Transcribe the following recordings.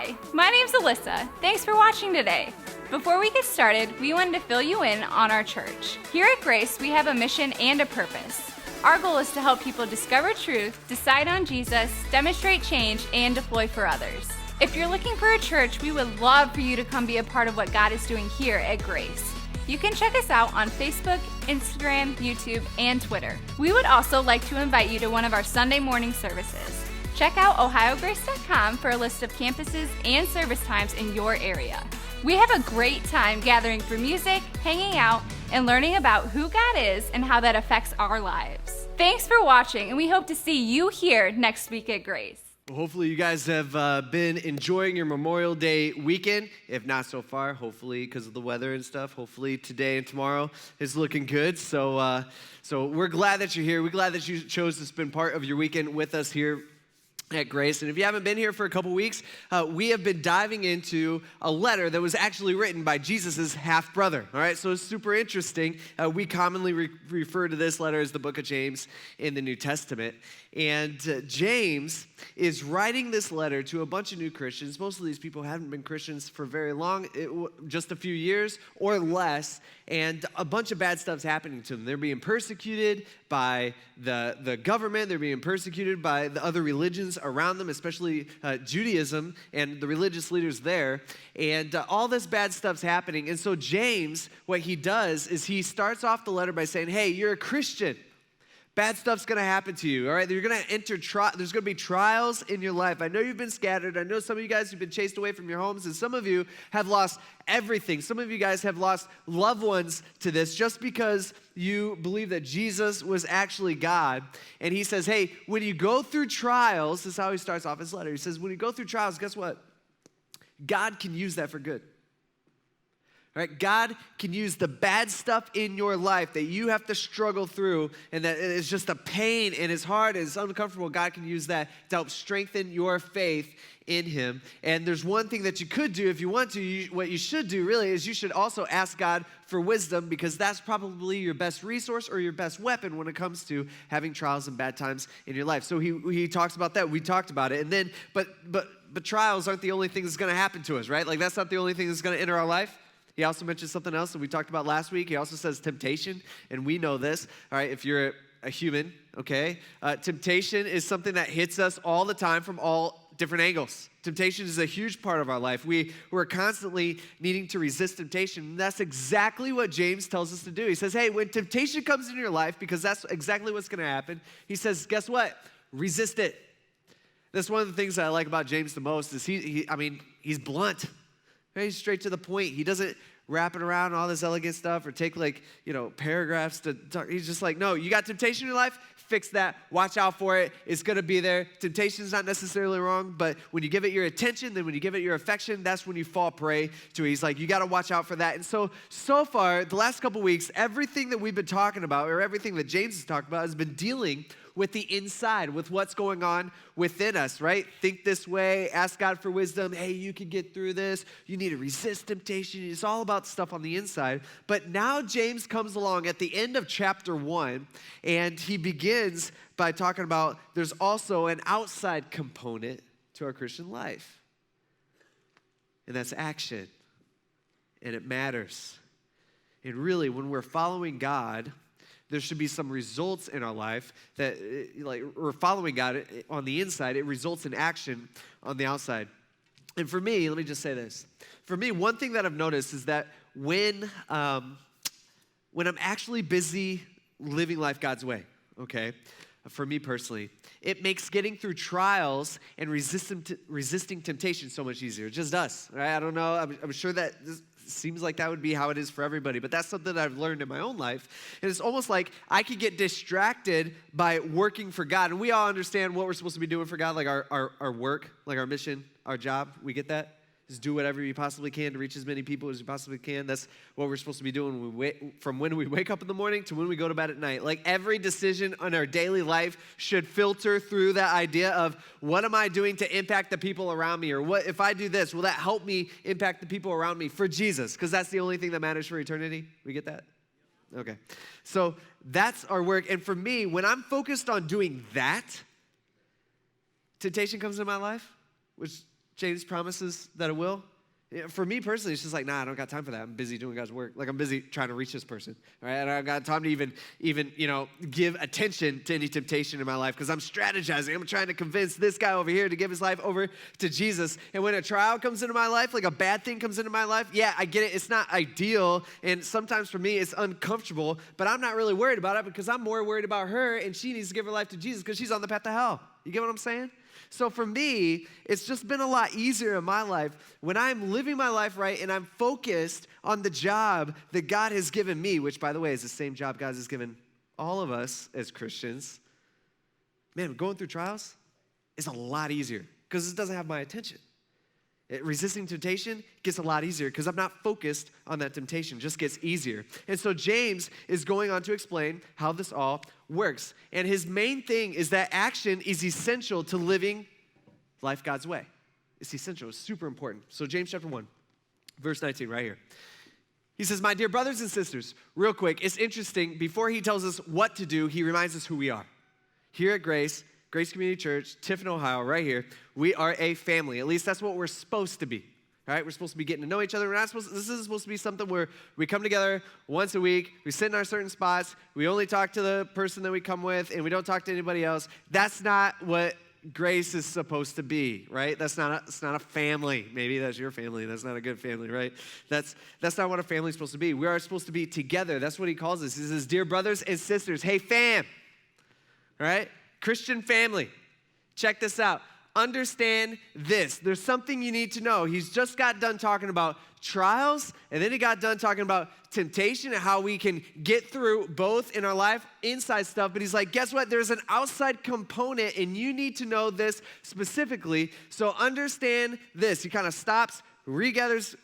Hi, my name's Alyssa. Thanks for watching today. Before we get started, we wanted to fill you in on our church. Here at Grace, we have a mission and a purpose. Our goal is to help people discover truth, decide on Jesus, demonstrate change, and deploy for others. If you're looking for a church, we would love for you to come be a part of what God is doing here at Grace. You can check us out on Facebook, Instagram, YouTube, and Twitter. We would also like to invite you to one of our Sunday morning services. Check out ohiograce.com for a list of campuses and service times in your area. We have a great time gathering for music, hanging out, and learning about who God is and how that affects our lives. Thanks for watching, and we hope to see you here next week at Grace. Well, hopefully you guys have been enjoying your Memorial Day weekend. If not so far, hopefully because of the weather and stuff, hopefully today and tomorrow is looking good. So we're glad that you're here. We're glad that you chose to spend part of your weekend with us here at Grace. And if you haven't been here for a couple weeks, we have been diving into a letter that was actually written by Jesus' half-brother. All right, so it's super interesting. We commonly refer to this letter as the book of James in the New Testament. And James is writing this letter to a bunch of new Christians. Most of these people haven't been Christians for very long, just a few years or less, and a bunch of bad stuff's happening to them. They're being persecuted by the government. They're being persecuted by the other religions around them, especially Judaism and the religious leaders there. And all this bad stuff's happening. And so James, what he does is he starts off the letter by saying, hey, you're a Christian. Bad stuff's going to happen to you, all right? You're going to enter there's going to be trials in your life. I know you've been scattered. I know some of you guys have been chased away from your homes, and some of you have lost everything. Some of you guys have lost loved ones to this just because you believe that Jesus was actually God. And he says, hey, when you go through trials, this is how he starts off his letter. He says, when you go through trials, guess what? God can use that for good. All right, God can use the bad stuff in your life that you have to struggle through and that it's just a pain and it's hard and it's uncomfortable. God can use that to help strengthen your faith in him. And there's one thing that you could do if you want to. What you should do really is you should also ask God for wisdom, because that's probably your best resource or your best weapon when it comes to having trials and bad times in your life. So he talks about that. We talked about it. And then, but trials aren't the only thing that's going to happen to us, right? Like that's not the only thing that's going to enter our life. He also mentions something else that we talked about last week. He also says temptation, and we know this, all right, if you're a human, okay? Temptation is something that hits us all the time from all different angles. Temptation is a huge part of our life. We're constantly needing to resist temptation, and that's exactly what James tells us to do. He says, hey, when temptation comes into your life, because that's exactly what's going to happen, he says, guess what? Resist it. That's one of the things that I like about James the most is he's blunt. He's straight to the point. He doesn't wrap it around all this elegant stuff or take paragraphs to talk. He's just like, no, you got temptation in your life? Fix that. Watch out for it. It's going to be there. Temptation is not necessarily wrong, but when you give it your attention, then when you give it your affection, that's when you fall prey to it. He's like, you got to watch out for that. And so far, the last couple weeks, everything that we've been talking about or everything that James has talked about has been dealing with the inside, with what's going on within us, right? Think this way, ask God for wisdom. Hey, you can get through this. You need to resist temptation. It's all about stuff on the inside. But now James comes along at the end of chapter 1, and he begins by talking about there's also an outside component to our Christian life. And that's action. And it matters. And really, when we're following God, there should be some results in our life that, like, we're following God on the inside. It results in action on the outside. And for me, let me just say this. For me, one thing that I've noticed is that when I'm actually busy living life God's way, okay, for me personally, it makes getting through trials and resisting temptation so much easier. It just does, right? I don't know. I'm sure that this seems like that would be how it is for everybody, but that's something that I've learned in my own life. And it's almost like I could get distracted by working for God. And we all understand what we're supposed to be doing for God, like our work, like our mission, our job. We get that? Just do whatever you possibly can to reach as many people as you possibly can. That's what we're supposed to be doing from when we wake up in the morning to when we go to bed at night. Like every decision on our daily life should filter through that idea of what am I doing to impact the people around me? Or what if I do this, will that help me impact the people around me for Jesus? Because that's the only thing that matters for eternity. We get that? Okay. So that's our work. And for me, when I'm focused on doing that, temptation comes in my life, which James promises that it will. For me personally, it's just like, nah, I don't got time for that. I'm busy doing God's work. Like, I'm busy trying to reach this person, all right? I don't got time to even give attention to any temptation in my life because I'm strategizing. I'm trying to convince this guy over here to give his life over to Jesus. And when a trial comes into my life, like a bad thing comes into my life, yeah, I get it. It's not ideal, and sometimes for me, it's uncomfortable, but I'm not really worried about it because I'm more worried about her, and she needs to give her life to Jesus because she's on the path to hell. You get what I'm saying? So for me, it's just been a lot easier in my life when I'm living my life right and I'm focused on the job that God has given me, which, by the way, is the same job God has given all of us as Christians. Man, going through trials is a lot easier because it doesn't have my attention. Resisting temptation gets a lot easier because I'm not focused on that temptation. It just gets easier. And so James is going on to explain how this all works. And his main thing is that action is essential to living life God's way. It's essential. It's super important. So James chapter 1, verse 19 right here. He says, my dear brothers and sisters, real quick, it's interesting. Before he tells us what to do, he reminds us who we are. Here at Grace Community Church, Tiffin, Ohio, right here, we are a family. At least that's what we're supposed to be. All right, we're supposed to be getting to know each other. This is supposed to be something where we come together once a week, we sit in our certain spots, we only talk to the person that we come with, and we don't talk to anybody else. That's not what Grace is supposed to be, right? It's not a family. Maybe that's your family. That's not a good family, right? That's not what a family's supposed to be. We are supposed to be together. That's what he calls us. He says, dear brothers and sisters, hey fam, all right? Christian family, check this out. Understand this. There's something you need to know. He's just got done talking about trials, and then he got done talking about temptation and how we can get through both in our life, inside stuff. But he's like, guess what? There's an outside component, and you need to know this specifically. So understand this. He kind of stops, regathers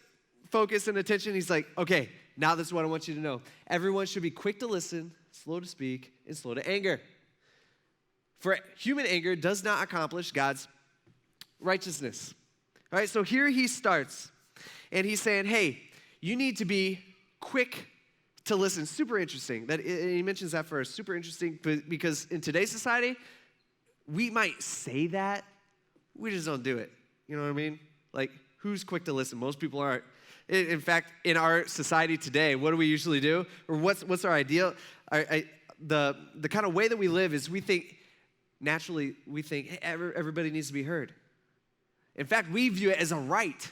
focus and attention. He's like, okay, now this is what I want you to know. Everyone should be quick to listen, slow to speak, and slow to anger. For human anger does not accomplish God's righteousness. All right, so here he starts, and he's saying, hey, you need to be quick to listen. Super interesting. That he mentions that first. Super interesting because in today's society, we might say that, we just don't do it. You know what I mean? Like, who's quick to listen? Most people aren't. In fact, in our society today, what do we usually do? Or what's our ideal? The kind of way that we live is naturally, we think hey, everybody needs to be heard. In fact, we view it as a right.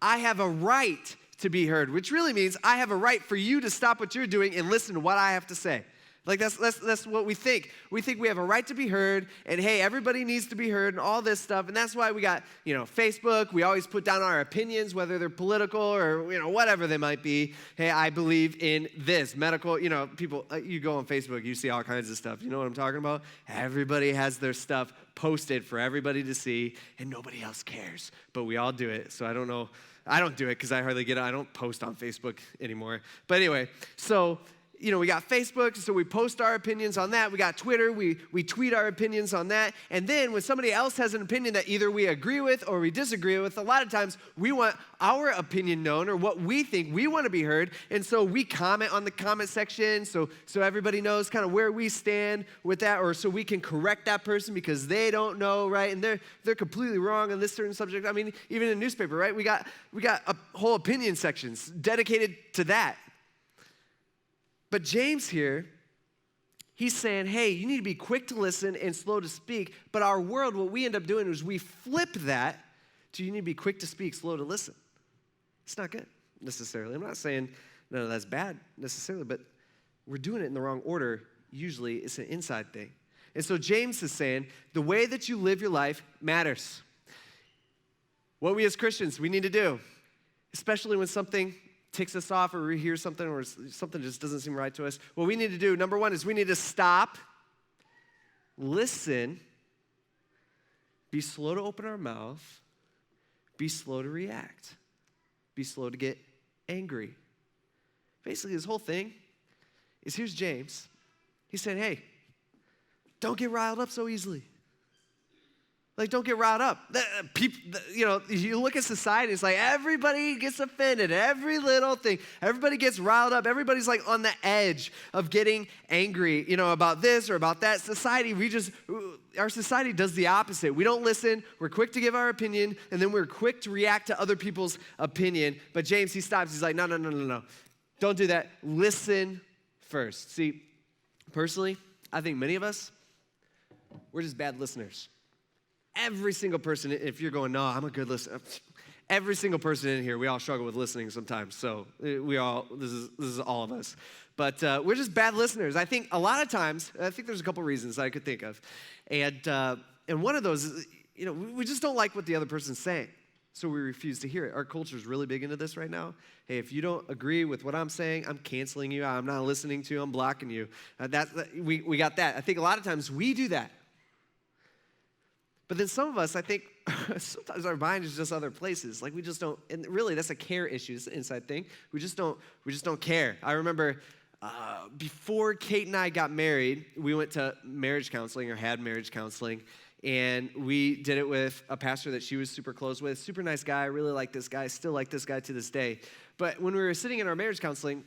I have a right to be heard, which really means I have a right for you to stop what you're doing and listen to what I have to say. Like that's what we think. We think we have a right to be heard, and hey, everybody needs to be heard, and all this stuff. And that's why we got, Facebook. We always put down our opinions, whether they're political or whatever they might be. Hey, I believe in this medical. People. You go on Facebook, you see all kinds of stuff. You know what I'm talking about? Everybody has their stuff posted for everybody to see, and nobody else cares. But we all do it. So I don't know. I don't do it because I hardly get it. I don't post on Facebook anymore. But anyway, so. We got Facebook, so we post our opinions on that. We got Twitter, we tweet our opinions on that. And then when somebody else has an opinion that either we agree with or we disagree with, a lot of times we want our opinion known or what we think we want to be heard. And so we comment on the comment section so everybody knows kind of where we stand with that, or so we can correct that person because they don't know, right? And they're completely wrong on this certain subject. I mean, even in a newspaper, right? We got a whole opinion sections dedicated to that. But James here, he's saying, hey, you need to be quick to listen and slow to speak. But our world, what we end up doing is we flip that to you need to be quick to speak, slow to listen. It's not good necessarily. I'm not saying none of that's bad necessarily, but we're doing it in the wrong order. Usually it's an inside thing. And so James is saying the way that you live your life matters. What we as Christians, we need to do, especially when something ticks us off or we hear something or something just doesn't seem right to us, what we need to do, number one, is we need to stop, listen, be slow to open our mouth, be slow to react, be slow to get angry. Basically, this whole thing is here's James. He said, hey, don't get riled up so easily. Like, don't get riled up. You look at society, it's like everybody gets offended, every little thing. Everybody gets riled up. Everybody's like on the edge of getting angry, about this or about that. Our society does the opposite. We don't listen. We're quick to give our opinion, and then we're quick to react to other people's opinion. But James, he stops. He's like, no. Don't do that. Listen first. See, personally, I think many of us, we're just bad listeners. Every single person, if you're going, no, I'm a good listener. Every single person in here, we all struggle with listening sometimes. So this is all of us. But we're just bad listeners. I think a lot of times, there's a couple reasons I could think of. And one of those is, we just don't like what the other person's saying. So we refuse to hear it. Our culture is really big into this right now. Hey, if you don't agree with what I'm saying, I'm canceling you. I'm not listening to you. I'm blocking you. We got that. I think a lot of times we do that. But then some of us, I think, sometimes our mind is just other places. Like we just don't, and really that's a care issue, it's an inside thing. We just don't care. I remember before Kate and I got married, we went to marriage counseling or had marriage counseling. And we did it with a pastor that she was super close with, super nice guy, really like this guy, still like this guy to this day. But when we were sitting in our marriage counseling,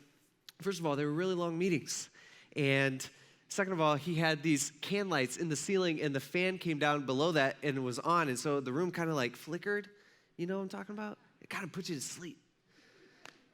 first of all, they were really long meetings. And second of all, he had these can lights in the ceiling, and the fan came down below that, and it was on, and so the room kind of like flickered. You know what I'm talking about? It kind of puts you to sleep.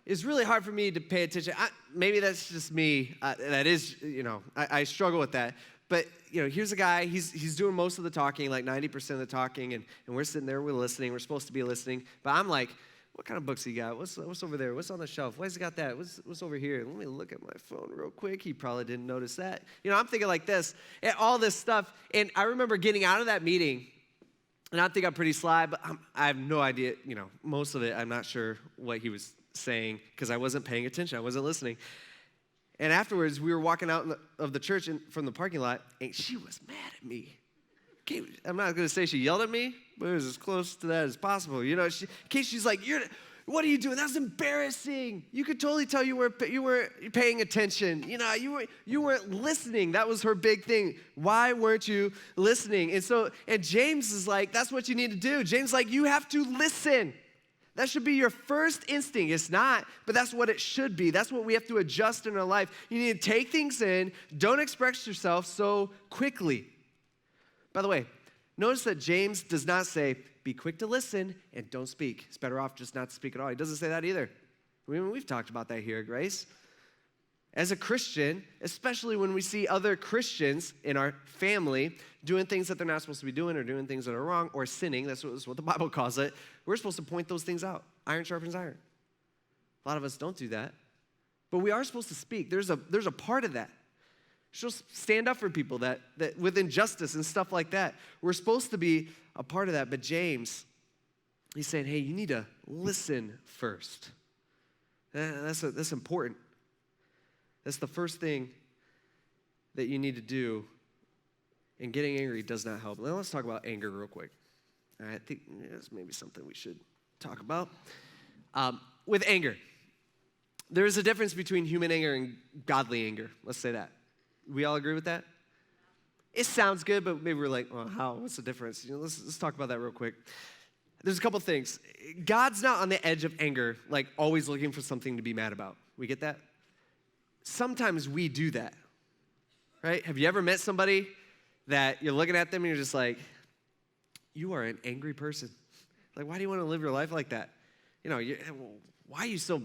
It's really hard for me to pay attention. Maybe that's just me. I struggle with that. But, here's a guy, he's doing most of the talking, like 90% of the talking, and we're sitting there, we're listening, we're supposed to be listening. But I'm like, what kind of books he got? What's over there? What's on the shelf? Why has he got that? What's over here? Let me look at my phone real quick. He probably didn't notice that. I'm thinking like this, and all this stuff. And I remember getting out of that meeting, and I think I'm pretty sly, but I have no idea, most of it, I'm not sure what he was saying because I wasn't paying attention. I wasn't listening. And afterwards, we were walking out of the church from the parking lot, and she was mad at me. I'm not going to say she yelled at me, but it was as close to that as possible. She's like, what are you doing? That's embarrassing. You could totally tell you weren't paying attention. You weren't listening. That was her big thing. Why weren't you listening? And James is like, that's what you need to do. James is like, you have to listen. That should be your first instinct. It's not, but that's what it should be. That's what we have to adjust in our life. You need to take things in. Don't express yourself so quickly. By the way, notice that James does not say, be quick to listen and don't speak. It's better off just not to speak at all. He doesn't say that either. We've talked about that here at Grace. As a Christian, especially when we see other Christians in our family doing things that they're not supposed to be doing or doing things that are wrong or sinning, that's what the Bible calls it, we're supposed to point those things out. Iron sharpens iron. A lot of us don't do that. But we are supposed to speak. There's a part of that. She'll stand up for people that with injustice and stuff like that. We're supposed to be a part of that. But James, he's saying, hey, you need to listen first. That's important. That's the first thing that you need to do. And getting angry does not help. Now let's talk about anger real quick. I think that's maybe something we should talk about. With anger, there's a difference between human anger and godly anger. Let's say that. We all agree with that? It sounds good, but maybe we're like, well, how? What's the difference? Let's talk about that real quick. There's a couple things. God's not on the edge of anger, like always looking for something to be mad about. We get that? Sometimes we do that, right? Have you ever met somebody that you're looking at them and you're just like, you are an angry person. Like, why do you want to live your life like that? Why are you so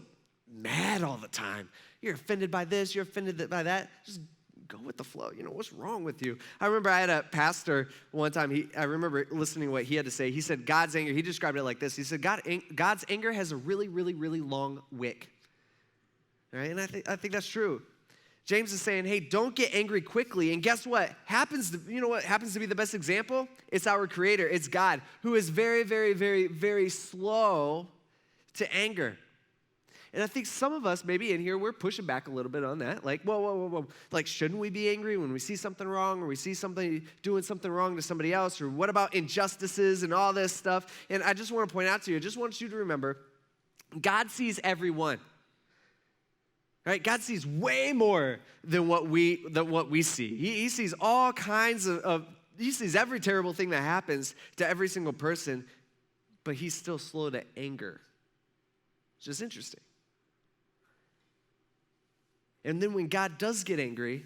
mad all the time? You're offended by this, you're offended by that. Just go with the flow. What's wrong with you? I remember I had a pastor one time, I remember listening to what he had to say. He said, God's anger, he described it like this. He said, God's anger has a really, really, really long wick. All right? And I think that's true. James is saying, hey, don't get angry quickly. And guess what? You know what happens to be the best example? It's our Creator. It's God, who is very, very, very, very slow to anger. And I think some of us, maybe in here, we're pushing back a little bit on that. Like, whoa. Like, shouldn't we be angry when we see something wrong or we see somebody doing something wrong to somebody else? Or what about injustices and all this stuff? And I just want to point out to you, I just want you to remember, God sees everyone. Right? God sees way more than what we see. He sees all kinds of He sees every terrible thing that happens to every single person, but he's still slow to anger. It's just interesting. And then when God does get angry,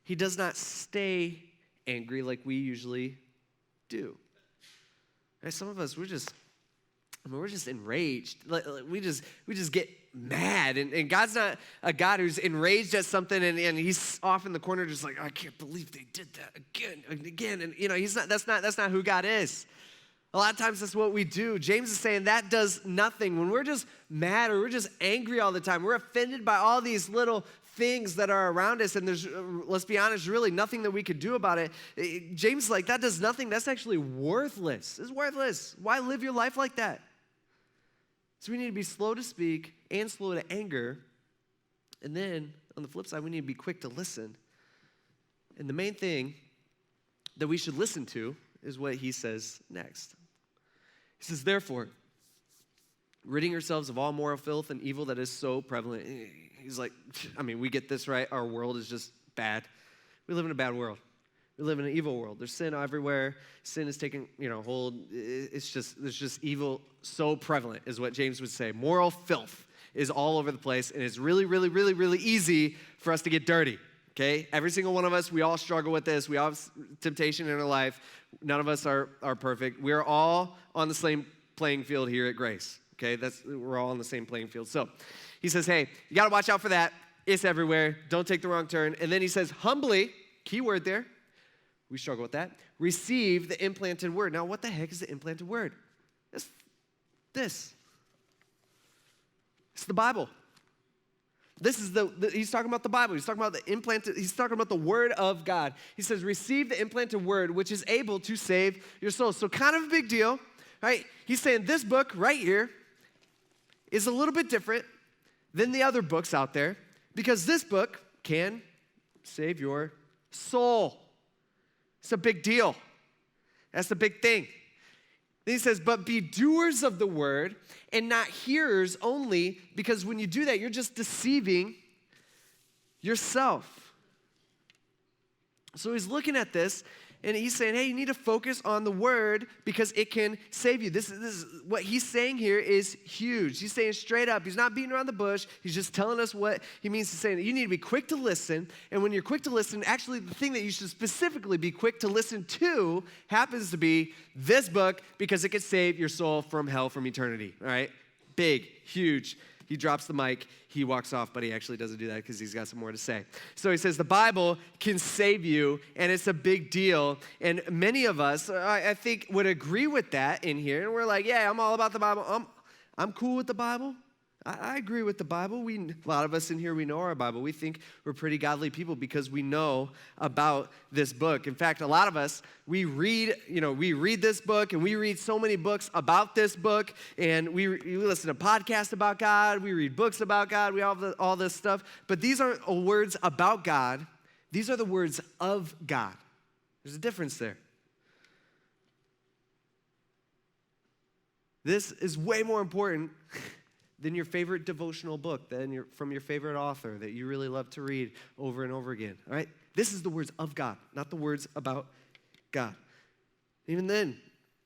he does not stay angry like we usually do. Right? Some of us, we're just enraged. We just get mad. And God's not a God who's enraged at something and he's off in the corner just like, I can't believe they did that again and again. And that's not who God is. A lot of times that's what we do. James is saying that does nothing. When we're just mad or we're just angry all the time, we're offended by all these little things that are around us, and there's, let's be honest, really nothing that we could do about it. James is like, that does nothing. That's actually worthless. It's worthless. Why live your life like that? So we need to be slow to speak and slow to anger. And then on the flip side, we need to be quick to listen. And the main thing that we should listen to is what he says next. He says, therefore, ridding yourselves of all moral filth and evil that is so prevalent. He's like, we get this right. Our world is just bad. We live in a bad world. We live in an evil world. There's sin everywhere. Sin is taking, hold. There's just evil so prevalent is what James would say. Moral filth is all over the place, and it's really, really, really, really easy for us to get dirty. Okay? Every single one of us, we all struggle with this. We all have temptation in our life. None of us are perfect. We're all on the same playing field here at Grace. Okay? We're all on the same playing field. So he says, hey, you got to watch out for that. It's everywhere. Don't take the wrong turn. And then he says, humbly, key word there. We struggle with that. Receive the implanted word. Now, what the heck is the implanted word? It's this. It's the Bible. This is he's talking about the Bible. He's talking about he's talking about the word of God. He says, receive the implanted word, which is able to save your soul. So kind of a big deal, right? He's saying this book right here is a little bit different than the other books out there because this book can save your soul. It's a big deal. That's the big thing. Then he says, but be doers of the word and not hearers only, because when you do that, you're just deceiving yourself. So he's looking at this, and he's saying, hey, you need to focus on the word because it can save you. This is what he's saying here is huge. He's saying straight up. He's not beating around the bush. He's just telling us what he means to say. You need to be quick to listen. And when you're quick to listen, actually the thing that you should specifically be quick to listen to happens to be this book because it can save your soul from hell from eternity. All right? Big, huge. He drops the mic, he walks off, but he actually doesn't do that because he's got some more to say. So he says the Bible can save you, and it's a big deal. And many of us, I think, would agree with that in here. And we're like, yeah, I'm all about the Bible. I'm cool with the Bible. I agree with the Bible. A lot of us in here, we know our Bible. We think we're pretty godly people because we know about this book. In fact, a lot of us, we read this book, and we read so many books about this book, and we listen to podcasts about God. We read books about God. We have all this stuff. But these aren't words about God. These are the words of God. There's a difference there. This is way more important than your favorite devotional book, from your favorite author that you really love to read over and over again, all right? This is the words of God, not the words about God. Even then,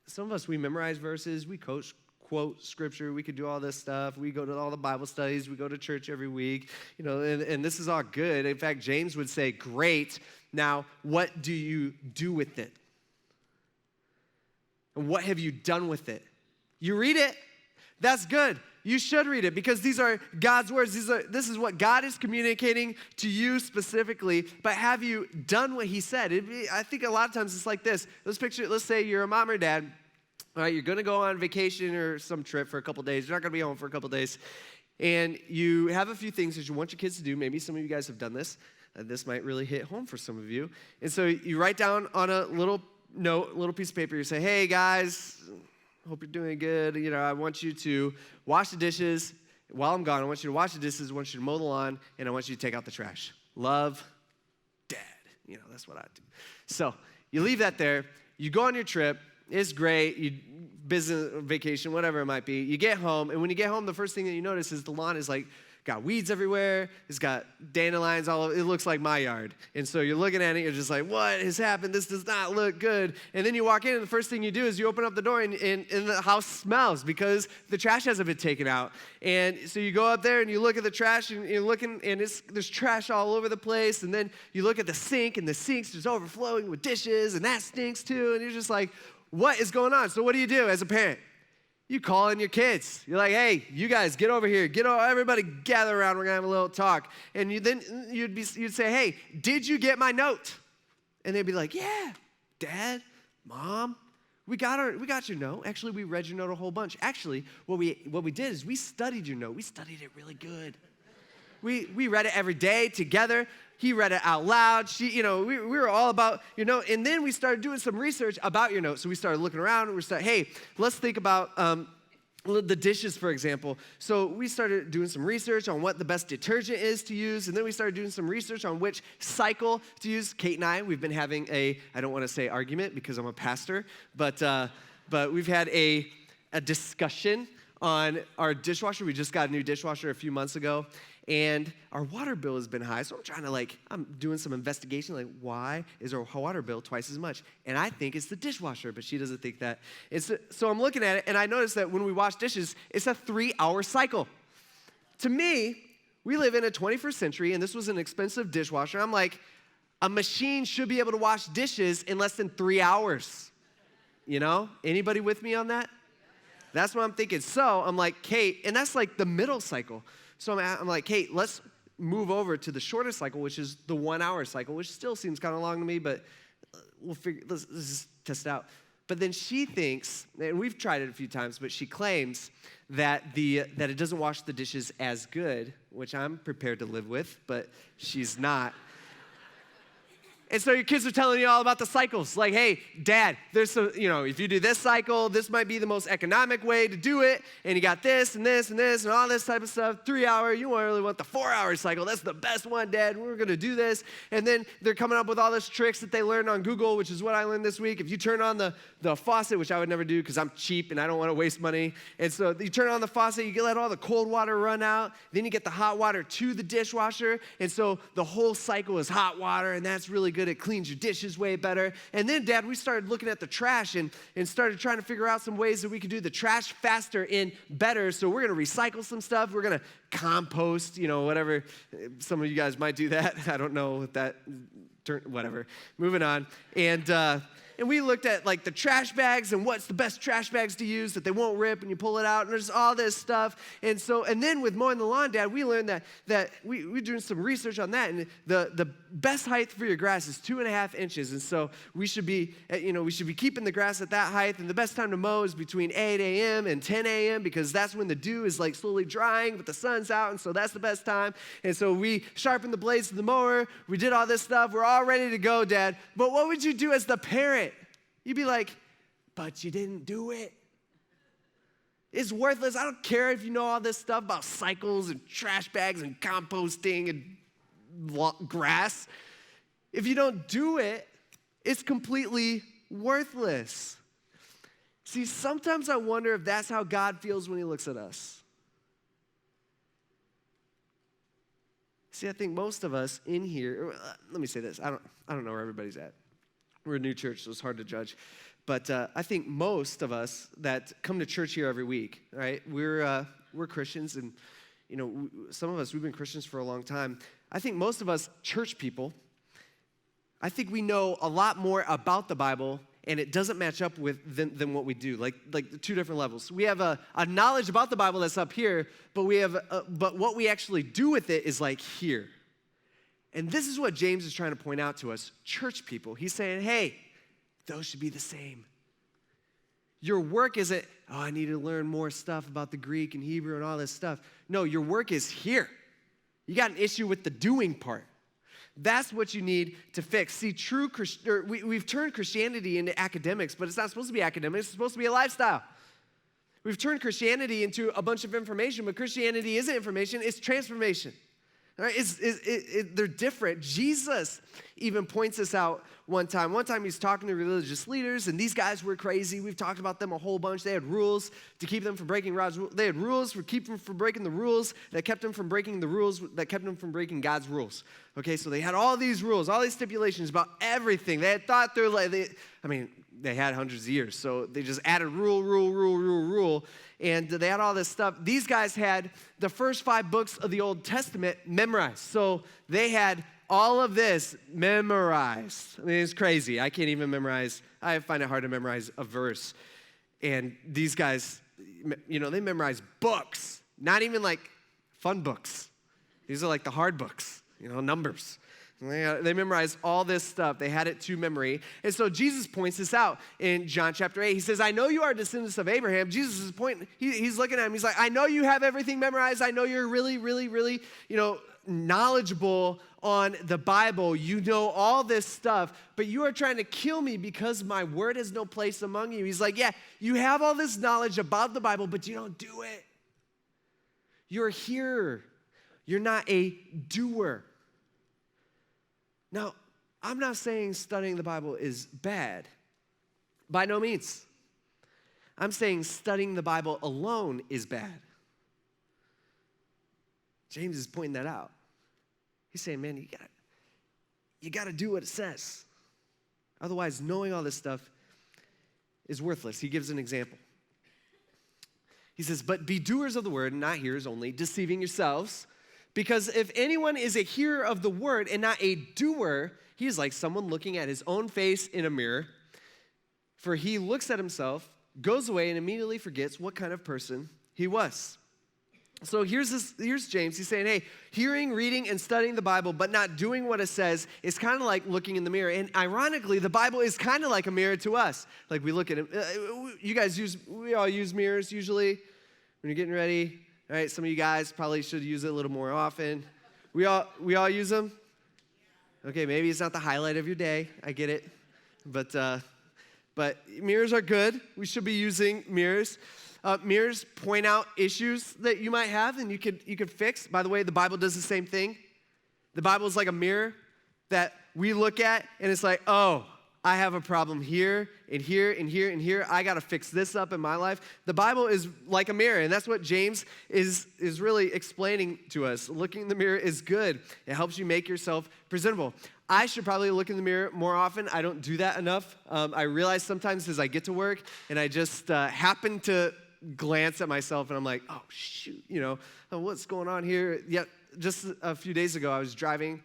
some of us, we memorize verses, we quote scripture, we could do all this stuff, we go to all the Bible studies, we go to church every week, and this is all good. In fact, James would say, great, now what do you do with it? And what have you done with it? You read it, that's good. You should read it because these are God's words. This is what God is communicating to you specifically. But have you done what he said? I think a lot of times it's like this. Let's say you're a mom or dad. All right, you're going to go on vacation or some trip for a couple days. You're not going to be home for a couple days. And you have a few things that you want your kids to do. Maybe some of you guys have done this. This might really hit home for some of you. And so you write down on a little note, little piece of paper. You say, hey, guys, hope you're doing good. I want you to wash the dishes. While I'm gone, I want you to wash the dishes. I want you to mow the lawn, and I want you to take out the trash. Love, Dad. That's what I do. So you leave that there. You go on your trip. It's great. Business, vacation, whatever it might be. You get home, and when you get home, the first thing that you notice is the lawn is like got weeds everywhere. It's got dandelions all over. It looks like my yard. And so you're looking at it, you're just like, what has happened? This does not look good. And then you walk in, and the first thing you do is you open up the door, and the house smells because the trash hasn't been taken out. And so you go up there, and you look at the trash, and you're looking, and there's trash all over the place. And then you look at the sink, and the sink's just overflowing with dishes, and that stinks too. And you're just like, what is going on? So what do you do as a parent? You call in your kids. You're like, hey, you guys, get over here. Everybody gather around. We're going to have a little talk. And you'd say, hey, did you get my note? And they'd be like, yeah, Dad, Mom, we got your note. Actually, we read your note a whole bunch. Actually, what we did is we studied your note. We studied it really good. We read it every day together. He read it out loud. We were all about your note. And then we started doing some research about your note. So we started looking around, and we started, hey, let's think about the dishes, for example. So we started doing some research on what the best detergent is to use. And then we started doing some research on which cycle to use. Kate and I, we've been having I don't want to say argument because I'm a pastor, but we've had a discussion on our dishwasher. We just got a new dishwasher a few months ago. And our water bill has been high, so I'm doing some investigation, like, why is our water bill twice as much? And I think it's the dishwasher, but she doesn't think that. So I'm looking at it, and I noticed that when we wash dishes, it's a 3-hour cycle. To me, we live in a 21st century, and this was an expensive dishwasher. I'm like, a machine should be able to wash dishes in less than 3 hours. Anybody with me on that? That's what I'm thinking. So I'm like, Kate, and that's like the middle cycle. So I'm like, Kate, let's move over to the shorter cycle, which is the 1-hour cycle, which still seems kind of long to me, but let's just test it out. But then she thinks, and we've tried it a few times, but she claims that it doesn't wash the dishes as good, which I'm prepared to live with, but she's not. And so your kids are telling you all about the cycles. Like, hey, Dad, there's some, if you do this cycle, this might be the most economic way to do it. And you got this and this and this and all this type of stuff. 3-hour, you really want the 4-hour cycle. That's the best one, Dad. We're going to do this. And then they're coming up with all these tricks that they learned on Google, which is what I learned this week. If you turn on the faucet, which I would never do because I'm cheap and I don't want to waste money. And so you turn on the faucet, you let all the cold water run out. Then you get the hot water to the dishwasher. And so the whole cycle is hot water, and that's really good. It cleans your dishes way better. And then, Dad, we started looking at the trash and started trying to figure out some ways that we could do the trash faster and better. So we're going to recycle some stuff. We're going to compost, whatever. Some of you guys might do that. I don't know if that, whatever. Moving on. And we looked at like the trash bags and what's the best trash bags to use that they won't rip and you pull it out, and there's all this stuff. And then with mowing the lawn, Dad, we learned that we're doing some research on that, and the best height for your grass is 2.5 inches. And so we should be keeping the grass at that height, and the best time to mow is between 8 a.m. and 10 a.m. because that's when the dew is like slowly drying, but the sun's out, and so that's the best time. And so we sharpened the blades of the mower. We did all this stuff. We're all ready to go, Dad. But what would you do as the parent? You'd be like, but you didn't do it. It's worthless. I don't care if you know all this stuff about cycles and trash bags and composting and grass. If you don't do it, it's completely worthless. See, sometimes I wonder if that's how God feels when he looks at us. See, I think most of us in here, let me say this, I don't know where everybody's at. We're a new church, so it's hard to judge. But I think most of us that come to church here every week, right? We're Christians, and some of us, we've been Christians for a long time. I think most of us church people, I think we know a lot more about the Bible, and it doesn't match up with than what we do. Like the two different levels. We have a knowledge about the Bible that's up here, but but what we actually do with it is like here. And this is what James is trying to point out to us, church people. He's saying, hey, those should be the same. Your work isn't, I need to learn more stuff about the Greek and Hebrew and all this stuff. No, your work is here. You got an issue with the doing part. That's what you need to fix. See, we've turned Christianity into academics, but it's not supposed to be academics. It's supposed to be a lifestyle. We've turned Christianity into a bunch of information, but Christianity isn't information, it's transformation. All right, they're different. Jesus even points us out one time. One time he's talking to religious leaders, and these guys were crazy. We've talked about them a whole bunch. They had rules to keep them from breaking God's rules. They had rules to keep them from breaking the rules that kept them from breaking the rules that kept them from breaking God's rules. Okay, so they had all these rules, all these stipulations about everything. They had thought through, they had hundreds of years, so they just added rule, and they had all this stuff. These guys had the first 5 books of the Old Testament memorized, so they had all of this memorized. I mean, it's crazy. I can't even memorize. I find it hard to memorize a verse. And these guys, they memorize books, not even like fun books. These are like the hard books, numbers. They memorized all this stuff. They had it to memory. And so Jesus points this out in John chapter 8. He says, I know you are descendants of Abraham. Jesus is pointing, he's looking at him. He's like, I know you have everything memorized. I know you're really, really, really, knowledgeable on the Bible. You know all this stuff, but you are trying to kill me because my word has no place among you. He's like, yeah, you have all this knowledge about the Bible, but you don't do it. You're a hearer. You're not a doer. Now, I'm not saying studying the Bible is bad. By no means. I'm saying studying the Bible alone is bad. James is pointing that out. He's saying, man, you got to do what it says. Otherwise, knowing all this stuff is worthless. He gives an example. He says, but be doers of the word and not hearers only, deceiving yourselves. Because if anyone is a hearer of the word and not a doer, he is like someone looking at his own face in a mirror. For he looks at himself, goes away, and immediately forgets what kind of person he was. So here's James. He's saying, hey, hearing, reading, and studying the Bible, but not doing what it says is kind of like looking in the mirror. And ironically, the Bible is kind of like a mirror to us. Like we look at it. We all use mirrors usually when you're getting ready. All right, some of you guys probably should use it a little more often. We all use them? Okay, maybe it's not the highlight of your day. I get it. But mirrors are good. We should be using mirrors. Mirrors point out issues that you might have and you could fix. By the way, the Bible does the same thing. The Bible is like a mirror that we look at and it's like, oh, I have a problem here and here and here and here. I got to fix this up in my life. The Bible is like a mirror, and that's what James is really explaining to us. Looking in the mirror is good. It helps you make yourself presentable. I should probably look in the mirror more often. I don't do that enough. I realize sometimes as I get to work and I just happen to glance at myself and I'm like, oh, shoot, what's going on here? Yeah, just a few days ago, I was driving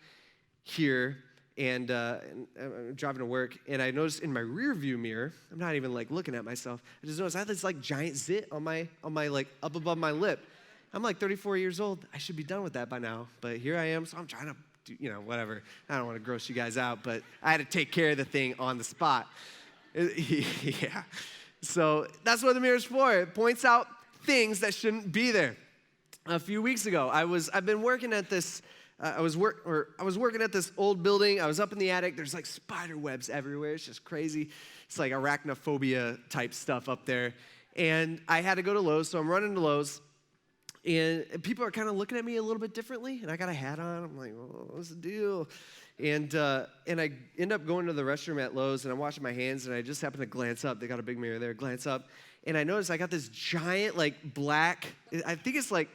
here and I'm driving to work, and I noticed in my rear view mirror, I'm not even like looking at myself, I just noticed I had this like giant zit on my like up above my lip. I'm like 34 years old. I should be done with that by now, but here I am, so I'm trying to do, whatever. I don't want to gross you guys out, but I had to take care of the thing on the spot. Yeah. So that's what the mirror's for. It points out things that shouldn't be there. A few weeks ago, I've been working at this. I was working at this old building. I was up in the attic. There's like spider webs everywhere. It's just crazy. It's like arachnophobia type stuff up there. And I had to go to Lowe's, so I'm running to Lowe's. And people are kind of looking at me a little bit differently. And I got a hat on. I'm like, well, what's the deal? And I end up going to the restroom at Lowe's, and I'm washing my hands, and I just happen to glance up. They got a big mirror there. Glance up, and I notice I got this giant, like, black, I think it's like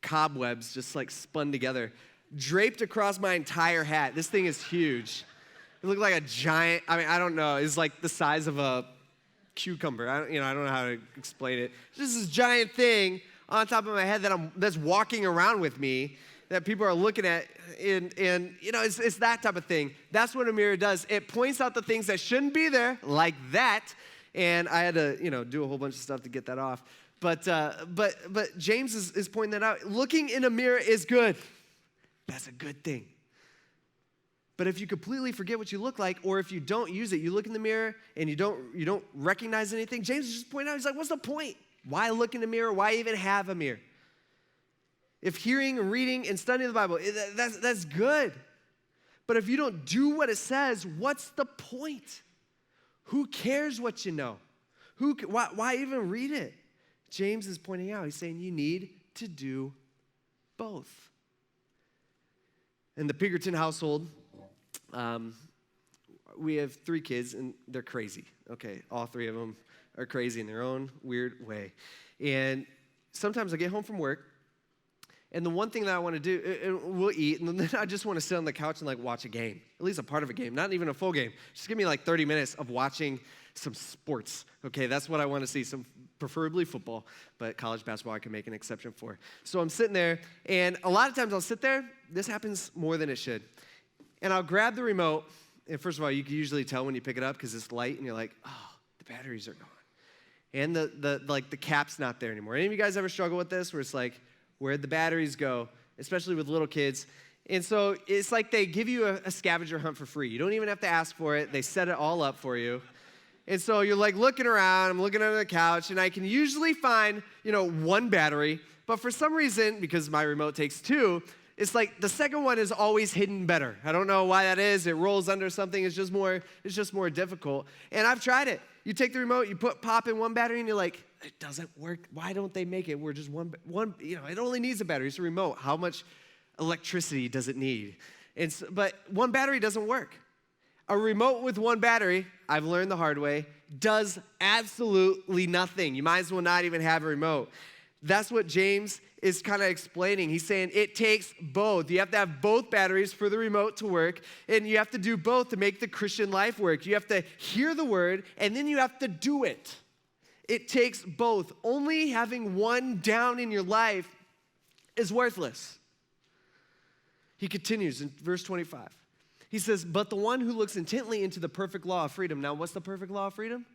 cobwebs just, like, spun together, draped across my entire hat. This thing is huge. It looked like a giant, I don't know. It's like the size of a cucumber. I don't know how to explain it. Just this giant thing on top of my head that's walking around with me, that people are looking at, and it's that type of thing. That's what a mirror does. It points out the things that shouldn't be there, like that, and I had to, do a whole bunch of stuff to get that off. But James is pointing that out. Looking in a mirror is good. That's a good thing. But if you completely forget what you look like, or if you don't use it, you look in the mirror and you don't recognize anything, James is just pointing out, he's like, what's the point? Why look in the mirror? Why even have a mirror? If hearing, reading, and studying the Bible, that's good. But if you don't do what it says, what's the point? Who cares what you know? Why even read it? James is pointing out, he's saying you need to do both. In the Pinkerton household, we have 3 kids, and they're crazy. Okay, all 3 of them are crazy in their own weird way. And sometimes I get home from work, and the one thing that I want to do, and we'll eat, and then I just want to sit on the couch and like watch a game, at least a part of a game, not even a full game. Just give me like 30 minutes of watching some sports. Okay, that's what I want to see, some preferably football, but college basketball I can make an exception for. So I'm sitting there, and a lot of times I'll sit there. This happens more than it should. And I'll grab the remote, and first of all, you can usually tell when you pick it up because it's light, and you're like, oh, the batteries are gone. And the cap's not there anymore. Any of you guys ever struggle with this, where it's like, where'd the batteries go, especially with little kids? And so it's like they give you a scavenger hunt for free. You don't even have to ask for it. They set it all up for you. And so you're like looking around, I'm looking under the couch, and I can usually find, 1 battery. But for some reason, because my remote takes 2, it's like the second one is always hidden better. I don't know why that is. It rolls under something. It's just more difficult. And I've tried it. You take the remote, you pop in 1 battery, and you're like, it doesn't work. Why don't they make it where just one, it only needs a battery. It's a remote. How much electricity does it need? But 1 battery doesn't work. A remote with 1 battery, I've learned the hard way, does absolutely nothing. You might as well not even have a remote. That's what James is kind of explaining. He's saying it takes both. You have to have both batteries for the remote to work, and you have to do both to make the Christian life work. You have to hear the word, and then you have to do it. It takes both. Only having 1 down in your life is worthless. He continues in verse 25. He says, but the one who looks intently into the perfect law of freedom. Now, what's the perfect law of freedom?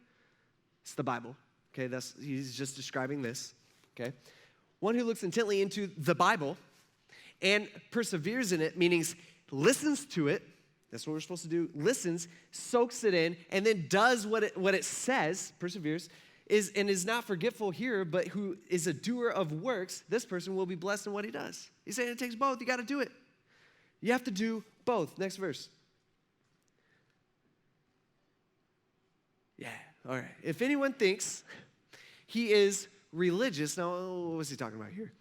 It's the Bible. Okay, he's just describing this. Okay. One who looks intently into the Bible and perseveres in it, meaning listens to it. That's what we're supposed to do. Listens, soaks it in, and then does what it says, perseveres, is not forgetful here, but who is a doer of works. This person will be blessed in what he does. He's saying it takes both. You got to do it. You have to do both. Next verse. Yeah, all right. If anyone thinks he is religious, now what was he talking about here?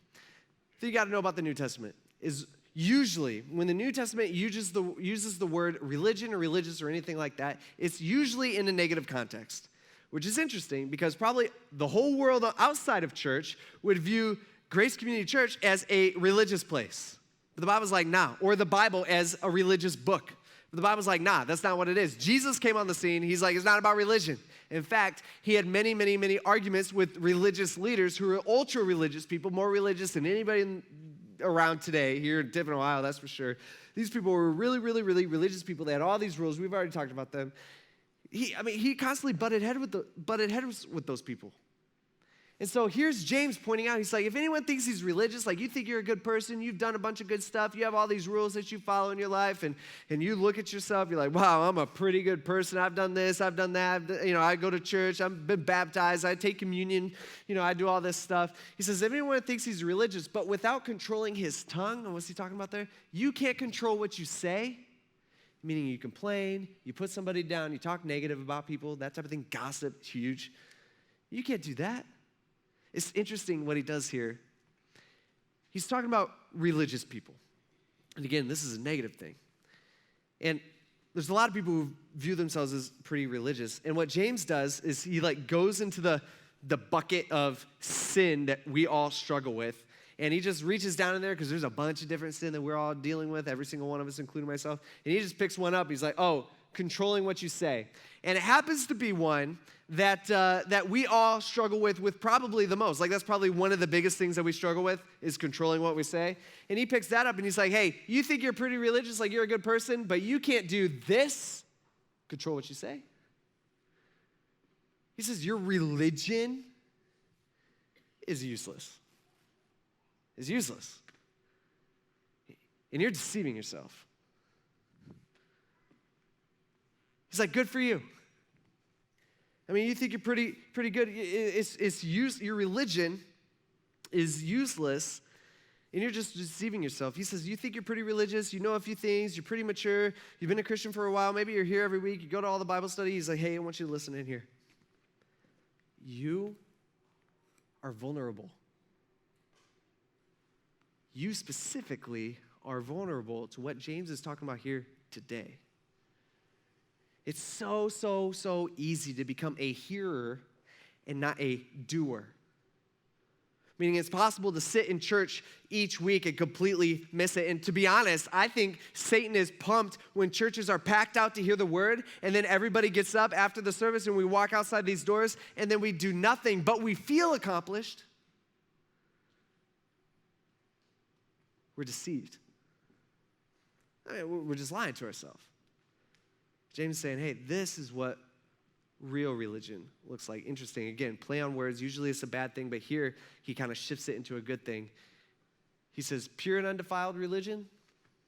The thing you got to know about the New Testament is usually when the New Testament uses the word religion or religious or anything like that, it's usually in a negative context, which is interesting because probably the whole world outside of church would view Grace Community Church as a religious place. But the Bible's like, nah, or the Bible as a religious book. But the Bible's like, nah, that's not what it is. Jesus came on the scene. He's like, it's not about religion. In fact, he had many, many, many arguments with religious leaders who were ultra-religious people, more religious than anybody around today here in Tiffin, Ohio, that's for sure. These people were really, really, really religious people. They had all these rules. We've already talked about them. He constantly butted heads with those people. And so here's James pointing out, he's like, if anyone thinks he's religious, like you think you're a good person, you've done a bunch of good stuff, you have all these rules that you follow in your life, and you look at yourself, you're like, wow, I'm a pretty good person. I've done this, I've done that. I go to church, I've been baptized, I take communion, I do all this stuff. He says, if anyone thinks he's religious, but without controlling his tongue, and what's he talking about there? You can't control what you say, meaning you complain, you put somebody down, you talk negative about people, that type of thing, gossip, huge. You can't do that. It's interesting what he does here. He's talking about religious people. And again, this is a negative thing. And there's a lot of people who view themselves as pretty religious. And what James does is he goes into the bucket of sin that we all struggle with. And he just reaches down in there because there's a bunch of different sin that we're all dealing with, every single one of us, including myself. And he just picks one up. He's like, oh, controlling what you say. And it happens to be one that we all struggle with probably the most. Like that's probably one of the biggest things that we struggle with is controlling what we say. And he picks that up and he's like, hey, you think you're pretty religious, like you're a good person, but you can't do this. Control what you say. He says your religion is useless. Is useless. And you're deceiving yourself. He's like, good for you. You think you're pretty good. Your religion is useless, and you're just deceiving yourself. He says, you think you're pretty religious, you know a few things, you're pretty mature, you've been a Christian for a while, maybe you're here every week, you go to all the Bible study. He's like, hey, I want you to listen in here. You are vulnerable. You specifically are vulnerable to what James is talking about here today. It's so easy to become a hearer and not a doer. Meaning it's possible to sit in church each week and completely miss it. And to be honest, I think Satan is pumped when churches are packed out to hear the word, and then everybody gets up after the service and we walk outside these doors, and then we do nothing, but we feel accomplished. We're deceived. I mean, we're just lying to ourselves. James is saying, hey, this is what real religion looks like. Interesting. Again, play on words. Usually it's a bad thing, but here he kind of shifts it into a good thing. He says, pure and undefiled religion,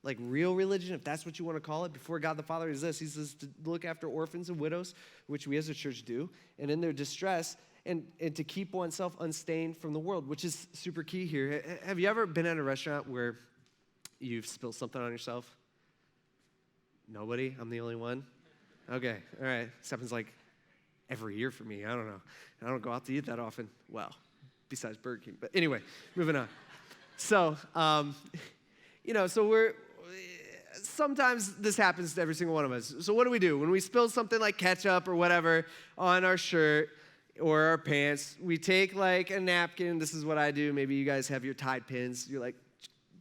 like real religion, if that's what you want to call it, before God the Father is this. He says to look after orphans and widows, which we as a church do, and in their distress, and to keep oneself unstained from the world, which is super key here. Have you ever been at a restaurant where you've spilled something on yourself? Nobody? I'm the only one? Okay, all right. This happens like every year for me. I don't know. I don't go out to eat that often. Well, besides Burger King. But anyway, moving on. So, sometimes this happens to every single one of us. So what do? When we spill something like ketchup or whatever on our shirt or our pants, we take like a napkin. This is what I do. Maybe you guys have your Tide pins. You're like,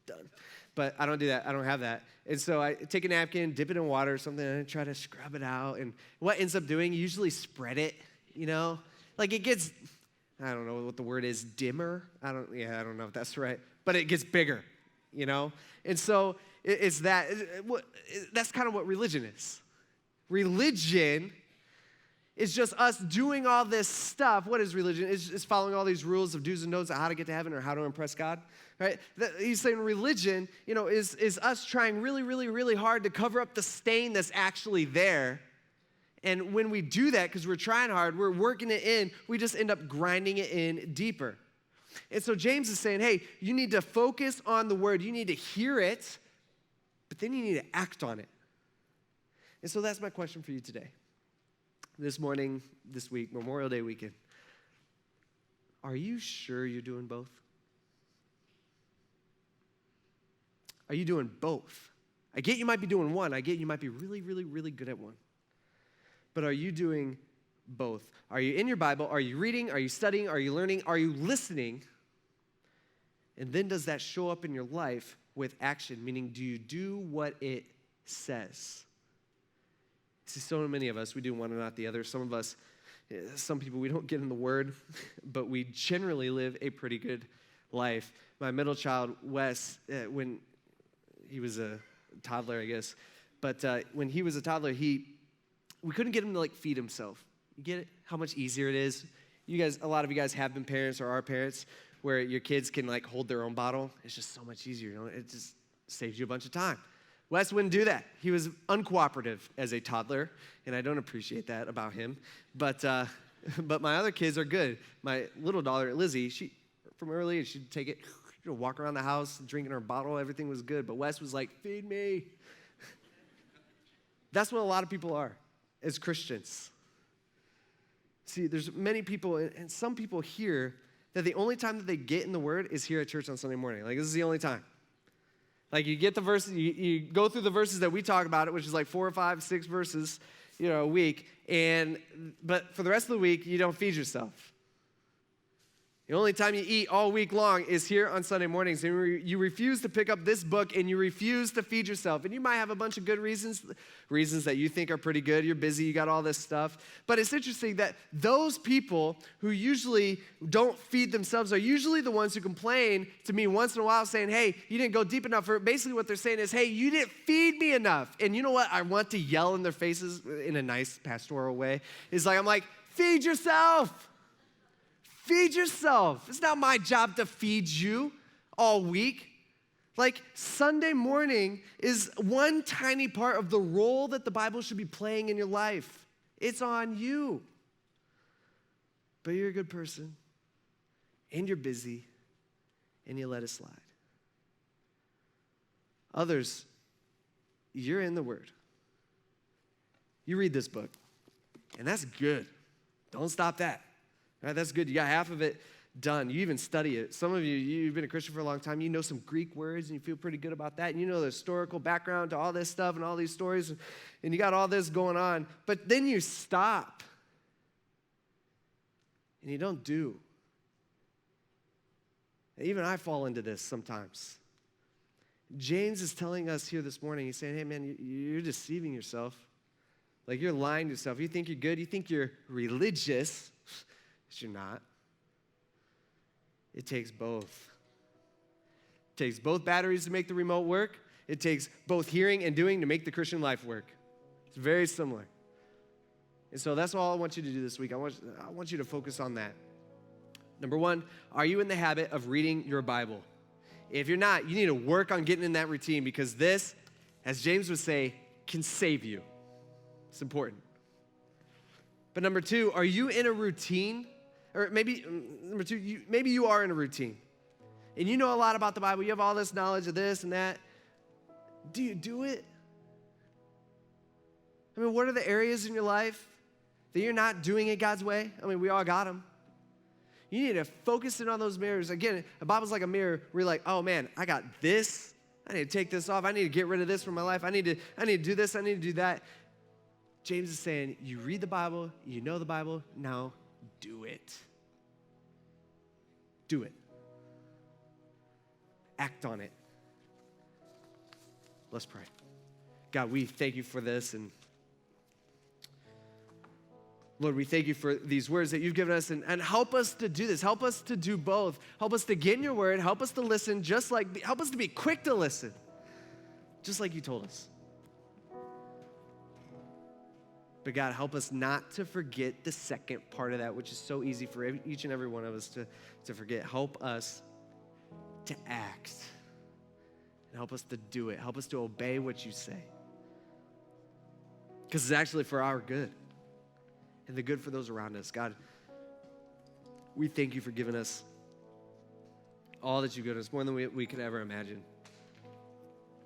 done. But I don't do that. I don't have that. And so I take a napkin, dip it in water or something, and I try to scrub it out. And what ends up doing, you usually spread it, Like it gets, I don't know what the word is, dimmer? I don't know if that's right. But it gets bigger, And so it's that. That's kind of what religion is. Religion is just us doing all this stuff. What is religion? It's following all these rules of do's and don'ts of how to get to heaven or how to impress God, right? He's saying religion, is us trying really, really, really hard to cover up the stain that's actually there. And when we do that, because we're trying hard, we're working it in, we just end up grinding it in deeper. And so James is saying, hey, you need to focus on the word. You need to hear it, but then you need to act on it. And so that's my question for you today. This morning, this week, Memorial Day weekend, are you sure you're doing both? Are you doing both? I get you might be doing one. I get you might be really, really, really good at one. But are you doing both? Are you in your Bible? Are you reading? Are you studying? Are you learning? Are you listening? And then does that show up in your life with action? Meaning, do you do what it says? See, so many of us, we do one and not the other. Some people, we don't get in the Word, but we generally live a pretty good life. My middle child, Wes, when he was a toddler, I guess, but when he was a toddler, we couldn't get him to feed himself. You get it? How much easier it is? You guys, a lot of you guys have been parents or are parents where your kids can hold their own bottle. It's just so much easier. It just saves you a bunch of time. Wes wouldn't do that. He was uncooperative as a toddler, and I don't appreciate that about him. But my other kids are good. My little daughter, Lizzie, from early age, she'd take it, walk around the house, drinking her bottle. Everything was good. But Wes was like, feed me. That's what a lot of people are as Christians. See, there's many people, and some people here, that the only time that they get in the Word is here at church on Sunday morning. This is the only time. You get the verses, you go through the verses that we talk about, which is 4 or 5, 6 verses, a week. But for the rest of the week, you don't feed yourself. The only time you eat all week long is here on Sunday mornings. And you refuse to pick up this book and you refuse to feed yourself. And you might have a bunch of good reasons that you think are pretty good. You're busy, you got all this stuff. But it's interesting that those people who usually don't feed themselves are usually the ones who complain to me once in a while saying, hey, you didn't go deep enough. Basically what they're saying is, hey, you didn't feed me enough. And you know what? I want to yell in their faces in a nice pastoral way. I'm like, feed yourself. Feed yourself. It's not my job to feed you all week. Sunday morning is one tiny part of the role that the Bible should be playing in your life. It's on you. But you're a good person, and you're busy, and you let it slide. Others, you're in the Word. You read this book, and that's good. Don't stop that. All right, that's good. You got half of it done. You even study it. Some of you, you've been a Christian for a long time. You know some Greek words, and you feel pretty good about that. And you know the historical background to all this stuff and all these stories, and you got all this going on. But then you stop, and you don't do. Even I fall into this sometimes. James is telling us here this morning, he's saying, hey, man, you're deceiving yourself. Like, you're lying to yourself. You think you're good. You think you're religious. But you're not. It takes both. It takes both batteries to make the remote work. It takes both hearing and doing to make the Christian life work. It's very similar. And so that's all I want you to do this week. I want you to focus on that. Number one, are you in the habit of reading your Bible? If you're not, you need to work on getting in that routine, because this, as James would say, can save you. It's important. But number two, are you in a routine? Or maybe, number two, maybe you are in a routine. And you know a lot about the Bible. You have all this knowledge of this and that. Do you do it? I mean, what are the areas in your life that you're not doing it God's way? I mean, we all got them. You need to focus in on those mirrors. Again, the Bible's like a mirror where you're like, oh man, I got this. I need to take this off. I need to get rid of this from my life. I need to do this. I need to do that. James is saying, you read the Bible, you know the Bible, now do it. Do it. Act on it. Let's pray. God, we thank you for this, and Lord, we thank you for these words that you've given us, and help us to do this. Help us to do both. Help us to get in your word. Help us to listen, help us to be quick to listen, just like you told us. But God, help us not to forget the second part of that, which is so easy for each and every one of us to forget. Help us to act, and help us to do it. Help us to obey what you say, because it's actually for our good and the good for those around us. God, we thank you for giving us all that you've given us, more than we could ever imagine.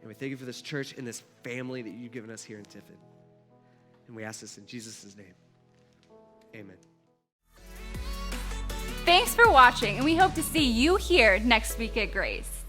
And we thank you for this church and this family that you've given us here in Tiffin. And we ask this in Jesus' name. Amen. Thanks for watching, and we hope to see you here next week at Grace.